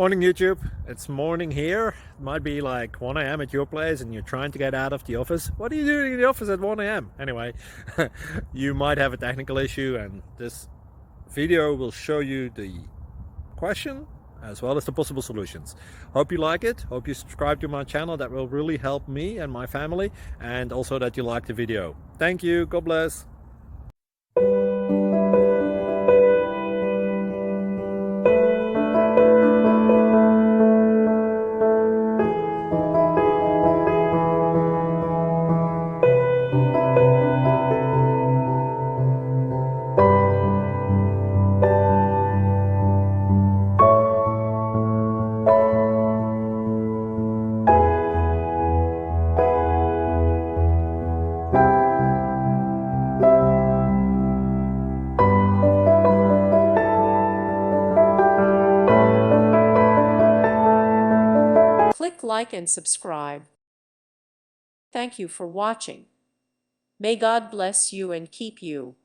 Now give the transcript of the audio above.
Morning YouTube, it's morning here. It might be like 1 a.m. at your place and you're trying to get out of the office. What are you doing in the office at 1 a.m.? Anyway, you might have a technical issue and this video will show you the question as well as the possible solutions. Hope you like it, hope you subscribe to my channel. That will really help me and my family, and also that you like the video. Thank you, God bless. Click like and subscribe. Thank you for watching. May God bless you and keep you.